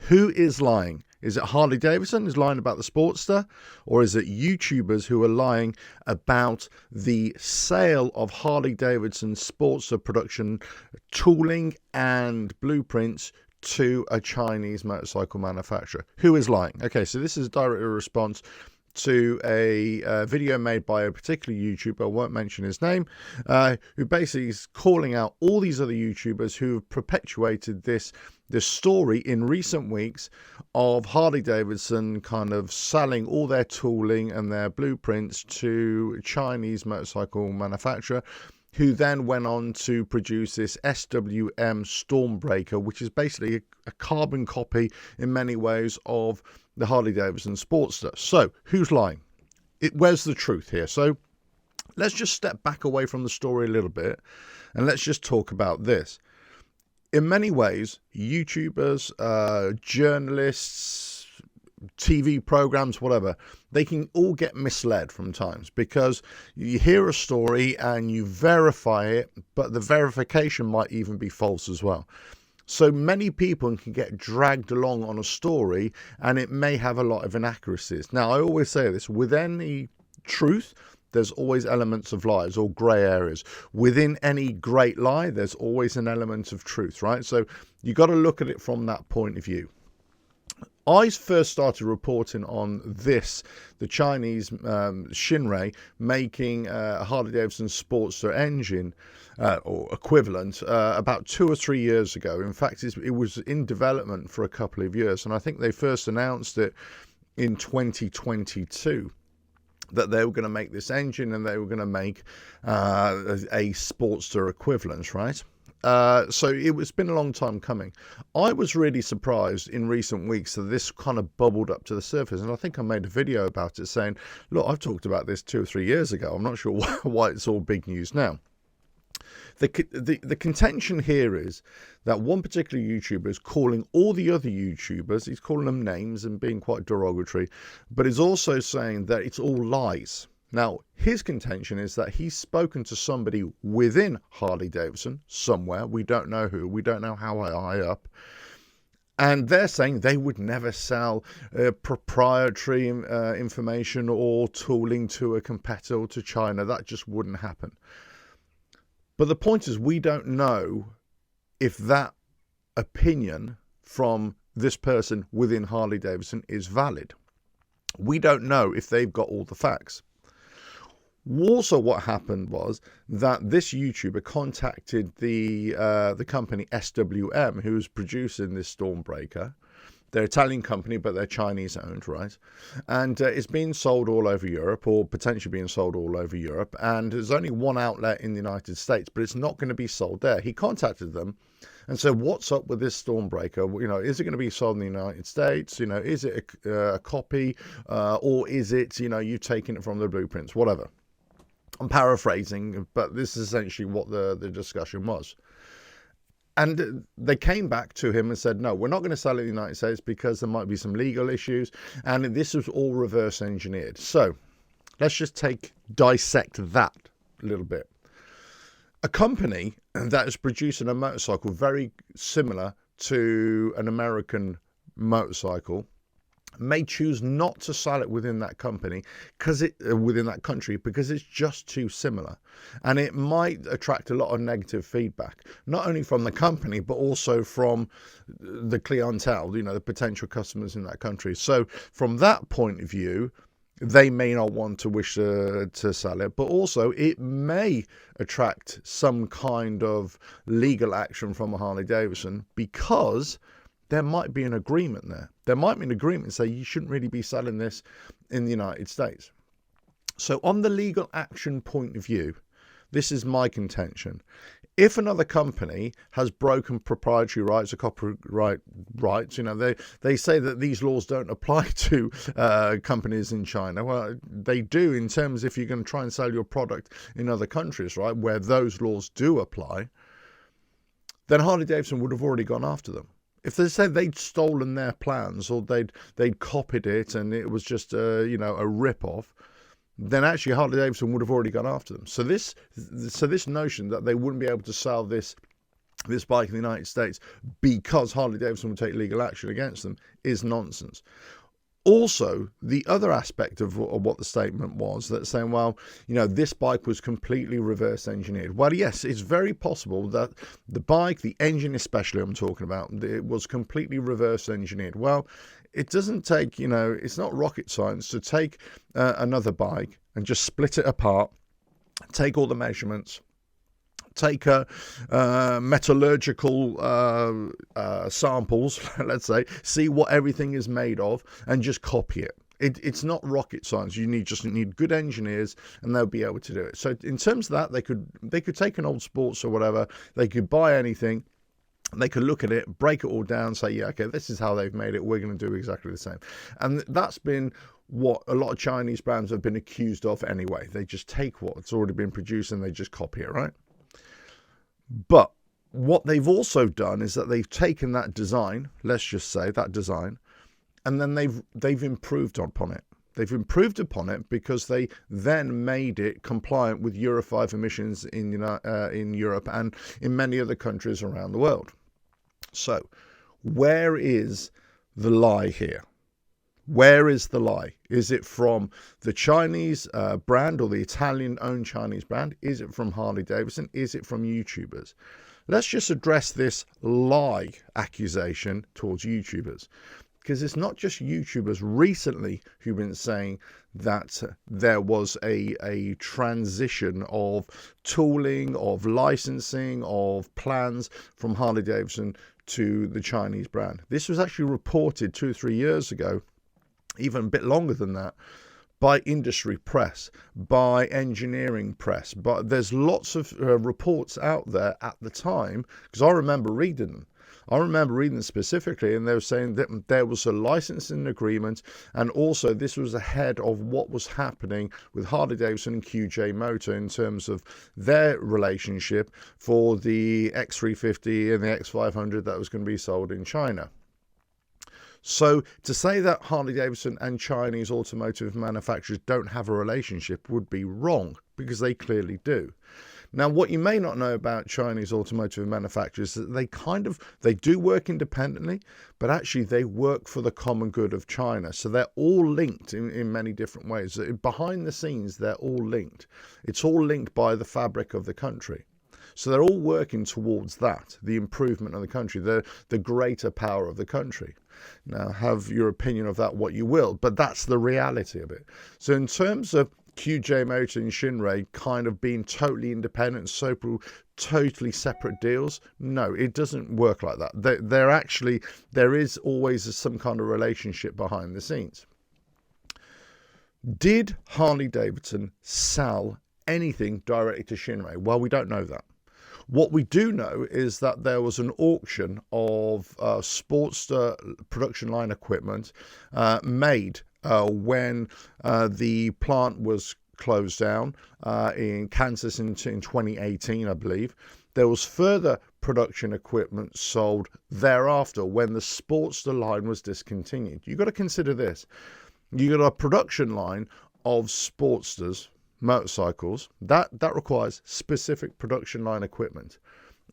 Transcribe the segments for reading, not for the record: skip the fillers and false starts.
Who is lying? Is it Harley Davidson who's lying about the Sportster, or is it YouTubers who are lying about the sale of Harley Davidson Sportster production tooling and blueprints to a Chinese motorcycle manufacturer? Who is lying? Okay, so this is a direct response to a video made by a particular YouTuber, I won't mention his name, who basically is calling out all these other YouTubers who have perpetuated this story in recent weeks of Harley Davidson kind of selling all their tooling and their blueprints to Chinese motorcycle manufacturer, who then went on to produce this SWM Stormbreaker, which is basically a carbon copy in many ways of the Harley Davidson Sportster. So who's lying? Where's the truth here? So let's just step back away from the story a little bit and let's just talk about this. In many ways, YouTubers, journalists, TV programs, whatever, they can all get misled from times, because you hear a story and you verify it, but the verification might even be false as well. So many people can get dragged along on a story and it may have a lot of inaccuracies. Now, I always say this, with any truth, there's always elements of lies or grey areas. Within any great lie, there's always an element of truth, right? So you got to look at it from that point of view. I first started reporting on this, the Chinese Shinrei making a Harley Davidson Sportster engine or equivalent about 2 or 3 years ago. In fact, it was in development for a couple of years, and I think they first announced it in 2022. That they were going to make this engine and they were going to make a Sportster equivalent, right? So it's been a long time coming. I was really surprised in recent weeks that this kind of bubbled up to the surface, and I think I made a video about it saying, look, I've talked about this 2 or 3 years ago. I'm not sure why it's all big news now. The contention here is that one particular YouTuber is calling all the other YouTubers, he's calling them names and being quite derogatory, but he's also saying that it's all lies. Now, his contention is that he's spoken to somebody within Harley Davidson, somewhere, we don't know who, we don't know how high up, and they're saying they would never sell proprietary information or tooling to a competitor to China. That just wouldn't happen. But the point is, we don't know if that opinion from this person within Harley Davidson is valid. We don't know if they've got all the facts. Also, what happened was that this YouTuber contacted the company SWM, who was producing this Stormbreaker. They're an Italian company, but they're Chinese owned, right? And it's being sold all over Europe, or potentially being sold all over Europe. And there's only one outlet in the United States, but it's not going to be sold there. He contacted them and said, what's up with this Stormbreaker? You know, is it going to be sold in the United States? You know, is it a copy, or is it, you know, you've taken it from the blueprints, whatever. I'm paraphrasing, but this is essentially what the discussion was. And they came back to him and said, no, we're not going to sell it in the United States because there might be some legal issues. And this was all reverse engineered. So let's just dissect that a little bit. A company that is producing a motorcycle very similar to an American motorcycle may choose not to sell it within that company within that country because it's just too similar, and it might attract a lot of negative feedback, not only from the company but also from the clientele, you know, the potential customers in that country. So from that point of view, they may not want to wish to sell it, but also it may attract some kind of legal action from Harley Davidson because there might be an agreement there. There might be an agreement say you shouldn't really be selling this in the United States. So on the legal action point of view, this is my contention. If another company has broken proprietary rights or copyright rights, you know, they say that these laws don't apply to companies in China. Well, they do in terms if you're going to try and sell your product in other countries, right, where those laws do apply, then Harley Davidson would have already gone after them. If they said they'd stolen their plans or they'd copied it and it was just you know, a rip-off, then actually Harley Davidson would have already gone after them. So this notion that they wouldn't be able to sell this this bike in the United States because Harley Davidson would take legal action against them is nonsense. Also, the other aspect of what the statement was, that saying, well, you know, this bike was completely reverse engineered. Well, yes, it's very possible that the bike, the engine especially I'm talking about, it was completely reverse engineered. Well, it doesn't take, you know, it's not rocket science to take another bike and just split it apart, take all the measurements, take metallurgical samples, let's say, see what everything is made of, and just copy it. It's not rocket science. You just need good engineers, and they'll be able to do it. So in terms of that, they could take an old Sports or whatever. They could buy anything. They could look at it, break it all down, say, yeah, okay, this is how they've made it. We're going to do exactly the same. And that's been what a lot of Chinese brands have been accused of anyway. They just take what's already been produced and they just copy it, right? But what they've also done is that they've taken that design, let's just say that design, and then they've improved upon it. They've improved upon it because they then made it compliant with Euro 5 emissions in Europe and in many other countries around the world. So, where is the lie here? Where is the lie? Is it from the Chinese brand or the Italian-owned Chinese brand? Is it from Harley Davidson? Is it from YouTubers? Let's just address this lie accusation towards YouTubers, because it's not just YouTubers recently who've been saying that there was a transition of tooling, of licensing, of plans from Harley Davidson to the Chinese brand. This was actually reported 2 or 3 years ago, even a bit longer than that, by industry press, by engineering press. But there's lots of reports out there at the time, because I remember reading them. I remember reading them specifically, and they were saying that there was a licensing agreement, and also this was ahead of what was happening with Harley Davidson and QJ Motor in terms of their relationship for the X350 and the X500 that was going to be sold in China. So to say that Harley Davidson and Chinese automotive manufacturers don't have a relationship would be wrong, because they clearly do. Now, what you may not know about Chinese automotive manufacturers is that they do work independently, but actually they work for the common good of China. So they're all linked in many different ways. Behind the scenes, they're all linked. It's all linked by the fabric of the country. So they're all working towards that, the improvement of the country, the greater power of the country. Now, have your opinion of that what you will, but that's the reality of it. So in terms of QJ Motor and Shinrei kind of being totally independent, totally separate deals, no, it doesn't work like that. There is always some kind of relationship behind the scenes. Did Harley Davidson sell anything directly to Shinrei? Well, we don't know that. What we do know is that there was an auction of Sportster production line equipment made when the plant was closed down in Kansas in 2018, I believe. There was further production equipment sold thereafter when the Sportster line was discontinued. You've got to consider this. You got a production line of Sportsters, motorcycles, that requires specific production line equipment,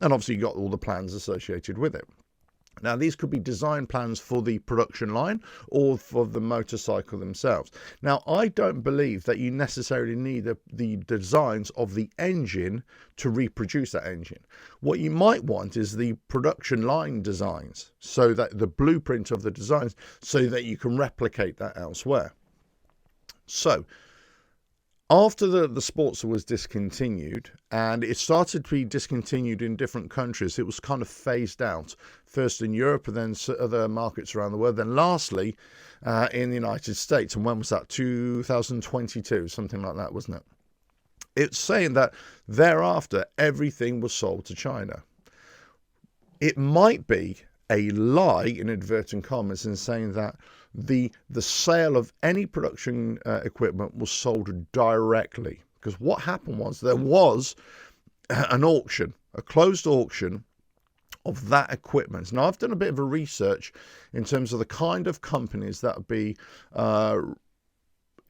and obviously you got all the plans associated with it. Now, these could be design plans for the production line or for the motorcycle themselves. Now, I don't believe that you necessarily need the designs of the engine to reproduce that engine. What you might want is the production line designs, so that the blueprint of the designs, so that you can replicate that elsewhere. So after the Sportster was discontinued, and it started to be discontinued in different countries, it was kind of phased out, first in Europe and then other markets around the world, then lastly in the United States. And when was that? 2022, something like that, wasn't it? It's saying that thereafter everything was sold to China. It might be a lie, in inverted commas, in saying that the sale of any production equipment was sold directly, because what happened was there was an auction, a closed auction of that equipment. Now, I've done a bit of a research in terms of the kind of companies that would be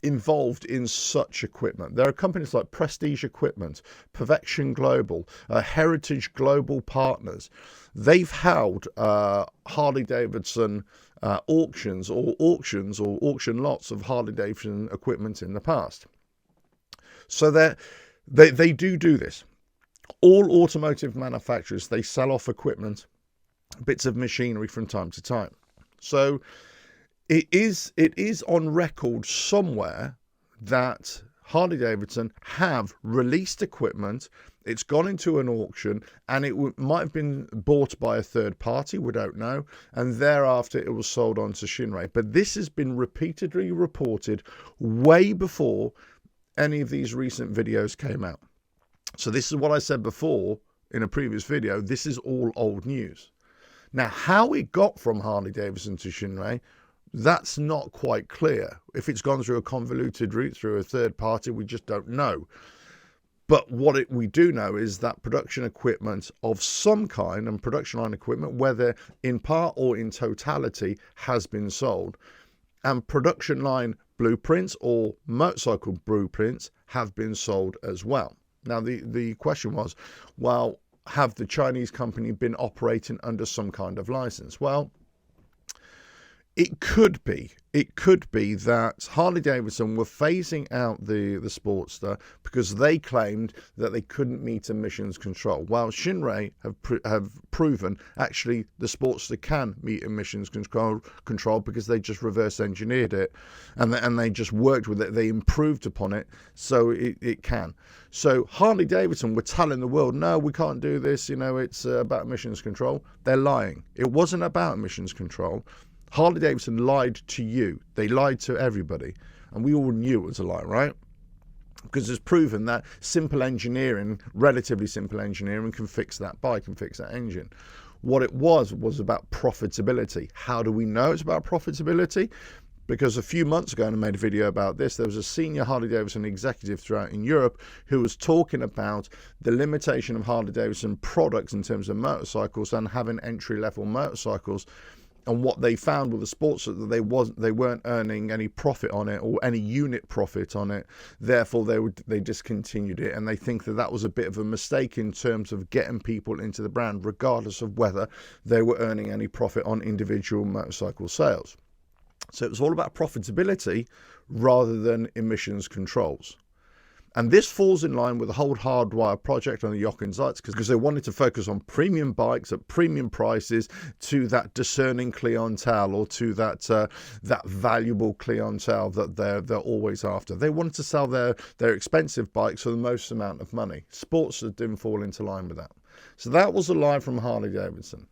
involved in such equipment. There are companies like Prestige Equipment, Perfection Global, Heritage Global Partners. They've held Harley Davidson auctions or auction lots of Harley Davidson equipment in the past. So they do this. All automotive manufacturers, they sell off equipment, bits of machinery from time to time. So it is on record somewhere that Harley Davidson have released equipment. It's gone into an auction, and it might have been bought by a third party, we don't know, and thereafter it was sold on to Shinrei. But this has been repeatedly reported way before any of these recent videos came out. So this is what I said before in a previous video. This is all old news. Now, how it got from Harley Davidson to Shinrei, that's not quite clear. If it's gone through a convoluted route through a third party, we just don't know. But what we do know is that production equipment of some kind, and production line equipment, whether in part or in totality, has been sold. And production line blueprints or motorcycle blueprints have been sold as well. Now, the question was, well, have the Chinese company been operating under some kind of license? Well, it could be that Harley Davidson were phasing out the Sportster because they claimed that they couldn't meet emissions control. While Shinrei have proven actually the Sportster can meet emissions control because they just reverse engineered it and they just worked with it. They improved upon it, so it can. So Harley Davidson were telling the world, no, we can't do this. You know, it's about emissions control. They're lying. It wasn't about emissions control. Harley Davidson lied to you. They lied to everybody. And we all knew it was a lie, right? Because it's proven that simple engineering, relatively simple engineering, can fix that bike and fix that engine. What it was about profitability. How do we know it's about profitability? Because a few months ago, and I made a video about this, there was a senior Harley Davidson executive throughout in Europe who was talking about the limitation of Harley Davidson products in terms of motorcycles and having entry-level motorcycles. And what they found with the Sportster, that they weren't earning any profit on it or any unit profit on it. Therefore, they discontinued it, and they think that was a bit of a mistake in terms of getting people into the brand, regardless of whether they were earning any profit on individual motorcycle sales. So it was all about profitability rather than emissions controls. And this falls in line with the whole Hardwire project on the Jochen Zeitz, because they wanted to focus on premium bikes at premium prices to that discerning clientele, or to that valuable clientele that they're always after. They wanted to sell their expensive bikes for the most amount of money. Sportster didn't fall into line with that. So that was a lie from Harley Davidson.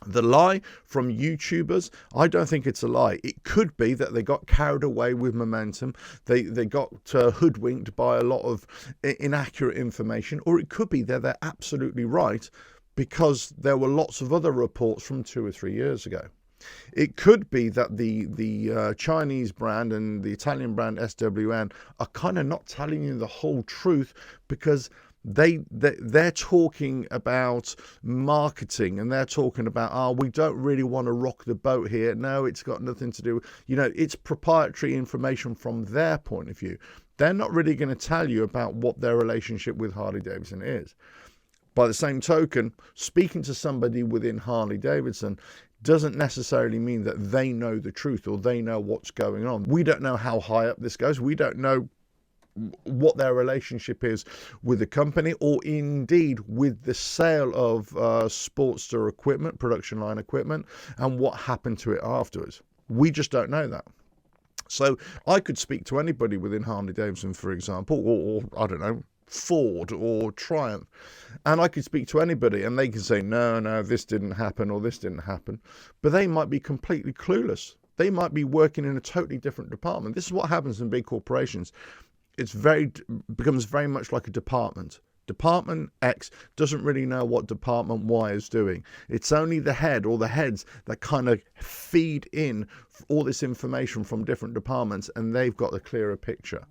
The lie from YouTubers, I don't think it's a lie. It could be that they got carried away with momentum. They got hoodwinked by a lot of inaccurate information. Or it could be that they're absolutely right because there were lots of other reports from 2 or 3 years ago. It could be that the Chinese brand and the Italian brand SWM are kind of not telling you the whole truth, because they're talking about marketing, and they're talking about, we don't really want to rock the boat here. No, it's got nothing to do, it's proprietary information from their point of view. They're not really going to tell you about what their relationship with Harley Davidson is. By the same token, speaking to somebody within Harley Davidson doesn't necessarily mean that they know the truth or they know what's going on. We don't know how high up this goes. We don't know what their relationship is with the company, or indeed with the sale of Sportster equipment, production line equipment, and what happened to it afterwards. We just don't know that. So I could speak to anybody within Harley Davidson, for example, or I don't know, Ford or Triumph, and I could speak to anybody and they can say, no, this didn't happen or this didn't happen, but they might be completely clueless. They might be working in a totally different department. This is what happens in big corporations. Becomes very much like a department. Department X doesn't really know what Department Y is doing. It's only the head or the heads that kind of feed in all this information from different departments, and they've got a clearer picture.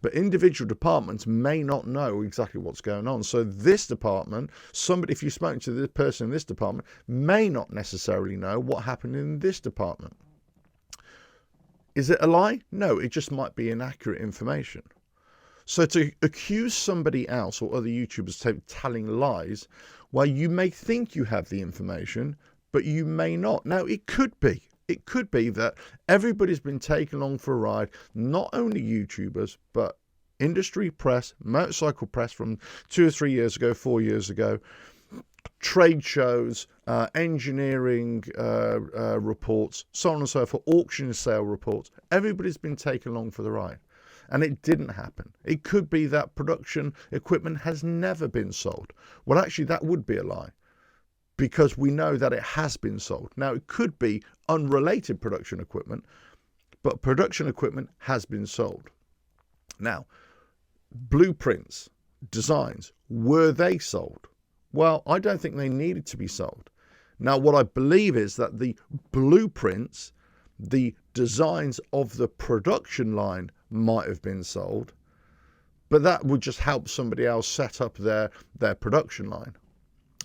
But individual departments may not know exactly what's going on. So this department, if you spoke to the person in this department, may not necessarily know what happened in this department. Is it a lie? No, it just might be inaccurate information. So to accuse somebody else or other YouTubers telling lies, well, you may think you have the information, but you may not. Now, it could be that everybody's been taken along for a ride, not only YouTubers, but industry press, motorcycle press from 2 or 3 years ago, 4 years ago, trade shows, engineering reports, so on and so forth, auction sale reports. Everybody's been taken along for the ride. And it didn't happen. It could be that production equipment has never been sold. Well, actually, that would be a lie, because we know that it has been sold. Now, it could be unrelated production equipment, but production equipment has been sold. Now, blueprints, designs, were they sold? Well, I don't think they needed to be sold. Now, what I believe is that the blueprints, the designs of the production line might have been sold, but that would just help somebody else set up their production line.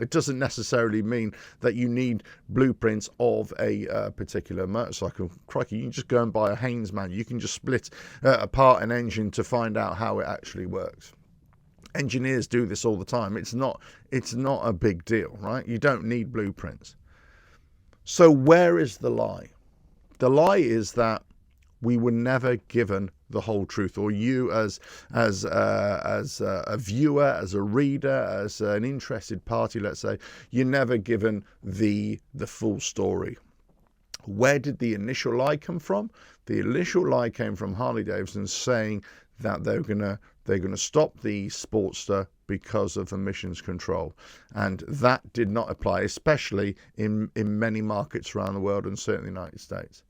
It doesn't necessarily mean that you need blueprints of a particular motorcycle. Crikey, you can just go and buy a Haynes manual. You can just split apart an engine to find out how it actually works. Engineers do this all the time. It's not a big deal, right? You don't need blueprints. So where is the lie? The lie is that we were never given the whole truth, or you as a viewer, as a reader, as an interested party, let's say, you're never given the full story. Where did the initial lie come from? The initial lie came from Harley Davidson saying that they're gonna stop the Sportster because of emissions control, and that did not apply, especially in many markets around the world, and certainly the United States.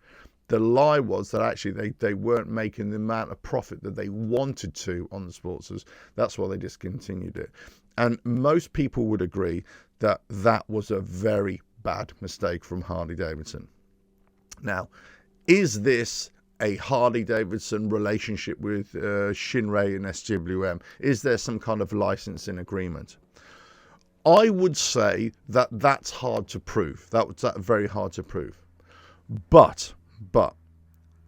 The lie was that actually they weren't making the amount of profit that they wanted to on the Sportsters. That's why they discontinued it. And most people would agree that that was a very bad mistake from Harley Davidson. Now, is this a Harley Davidson relationship with Shinrei and SWM? Is there some kind of licensing agreement? I would say that that's hard to prove. That's very hard to prove. But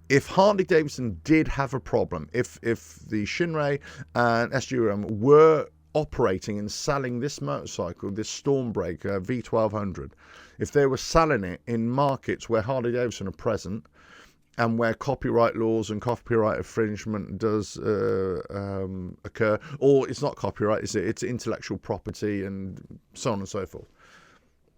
if Harley Davidson did have a problem, if the Shinrei and SWM were operating and selling this motorcycle, this Stormbreaker V1200, if they were selling it in markets where Harley Davidson are present and where copyright laws and copyright infringement does occur, or it's not copyright, it's intellectual property and so on and so forth,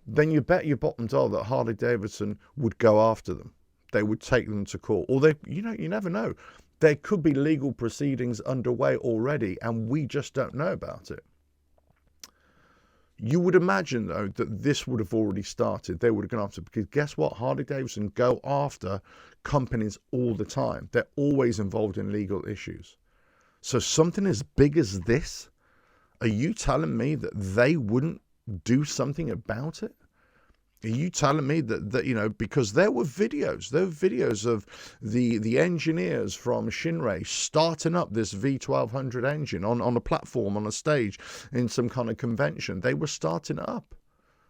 then you bet your bottom dollar that Harley Davidson would go after them. They would take them to court, or you never know. There could be legal proceedings underway already, and we just don't know about it. You would imagine, though, that this would have already started. They would have gone after, because guess what? Harley Davidson go after companies all the time. They're always involved in legal issues. So something as big as this, are you telling me that they wouldn't do something about it? Are you telling me that because there were videos of the engineers from Shinrei starting up this V1200 engine on a platform, on a stage, in some kind of convention. They were starting it up,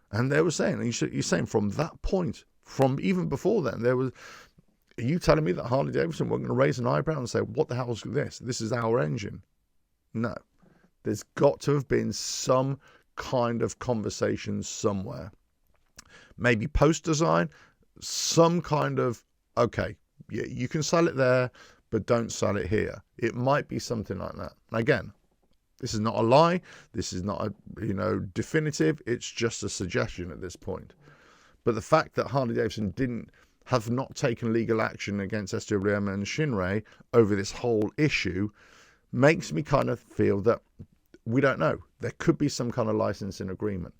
and they were saying, you're saying from that point, from even before then, are you telling me that Harley Davidson weren't going to raise an eyebrow and say, what the hell is this? This is our engine. No, there's got to have been some kind of conversation somewhere. Maybe post-design, some kind of, okay, yeah, you can sell it there, but don't sell it here. It might be something like that. Again, this is not a lie. This is not a, definitive. It's just a suggestion at this point. But the fact that Harley Davidson have not taken legal action against SWM and Shinrei over this whole issue makes me kind of feel that we don't know. There could be some kind of licensing agreement.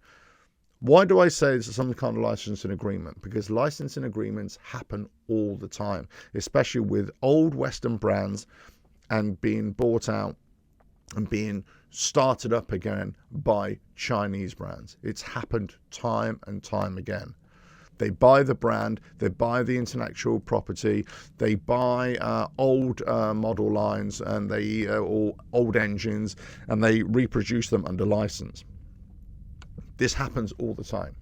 Why do I say it's some kind of licensing agreement? Because licensing agreements happen all the time, especially with old Western brands and being bought out and being started up again by Chinese brands. It's happened time and time again. They buy the brand, they buy the intellectual property, they buy old model lines and or old engines, and they reproduce them under license. This happens all the time.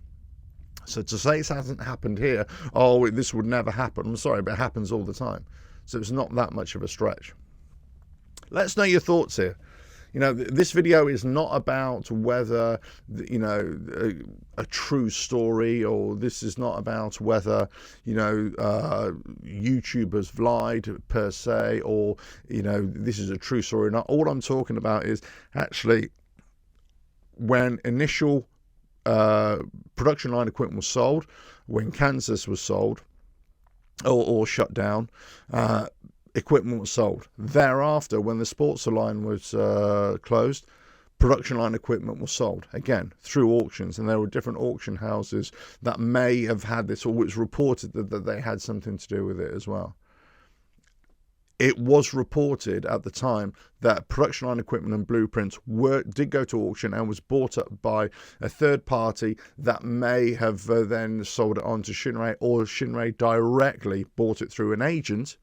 So to say it hasn't happened here, this would never happen, I'm sorry, but it happens all the time. So it's not that much of a stretch. Let us know your thoughts here. You know, this video is not about whether, you know, a true story, or this is not about whether, you know, YouTubers lied per se, or, you know, this is a true story or not. All I'm talking about is actually when initial production line equipment was sold, when Kansas was sold or shut down, equipment was sold. Thereafter, when the Sportster line was closed, production line equipment was sold, again, through auctions. And there were different auction houses that may have had this, or it's reported that they had something to do with it as well. It was reported at the time that production line equipment and blueprints did go to auction and was bought up by a third party that may have then sold it on to Shinrei, or Shinrei directly bought it through an agent,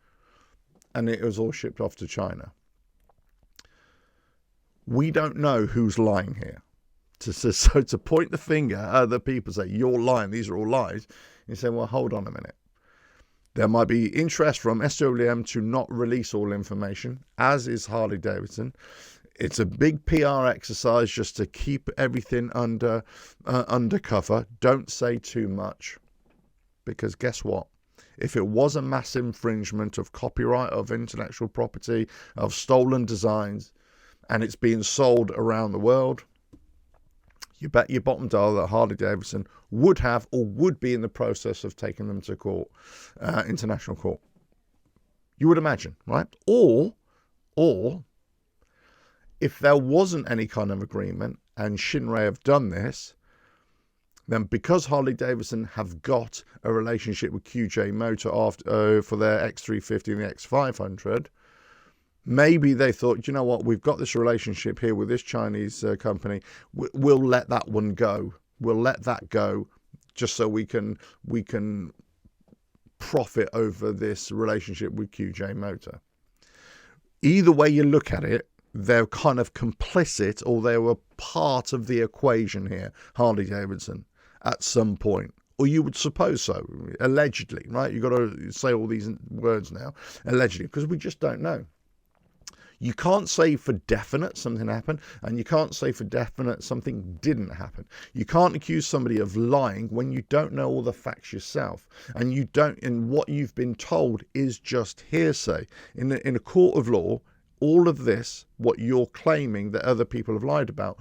and it was all shipped off to China. We don't know who's lying here. So to point the finger at other people, say, you're lying, these are all lies, you say, well, hold on a minute. There might be interest from SWM to not release all information, as is Harley Davidson. It's a big PR exercise just to keep everything undercover. Don't say too much, because guess what? If it was a mass infringement of copyright, of intellectual property, of stolen designs, and it's being sold around the world, you bet your bottom dollar that Harley Davidson would have, or would be in the process of taking them to court, international court. You would imagine, right? Or if there wasn't any kind of agreement and Shinrei have done this, then because Harley Davidson have got a relationship with QJ Motor after, for their X350 and the X500, maybe they thought, you know what, we've got this relationship here with this Chinese company, we'll let that one go. We'll let that go just so we can profit over this relationship with QJ Motor. Either way you look at it, they're kind of complicit, or they were part of the equation here, Harley Davidson, at some point. Or you would suppose so, allegedly, right? You've got to say all these words now, allegedly, because we just don't know. You can't say for definite something happened, and you can't say for definite something didn't happen. You can't accuse somebody of lying when you don't know all the facts yourself, and you don't, and what you've been told is just hearsay. In a court of law, all of this, what you're claiming that other people have lied about,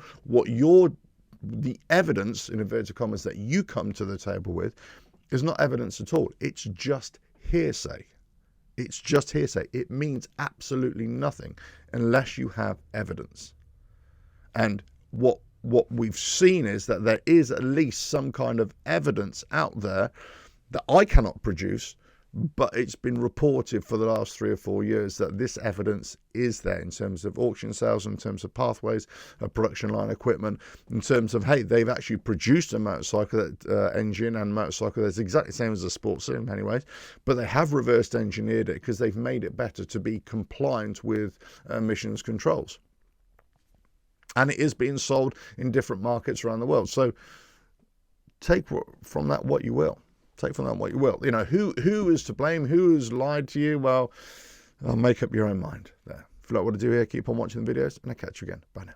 the evidence, in inverted commas, that you come to the table with, is not evidence at all. It's just hearsay. It's just hearsay. It means absolutely nothing unless you have evidence. And what we've seen is that there is at least some kind of evidence out there that I cannot produce, but it's been reported for the last 3 or 4 years that this evidence is there, in terms of auction sales, in terms of pathways, of production line equipment, in terms of, hey, they've actually produced a motorcycle engine and motorcycle that's exactly the same as a Sportster in many ways, but they have reversed engineered it because they've made it better to be compliant with emissions controls. And it is being sold in different markets around the world. So take from that what you will. Take from that what you will. You know, who is to blame? Who has lied to you? Well, I'll make up your own mind there. If you like what I do here, keep on watching the videos, and I'll catch you again. Bye now.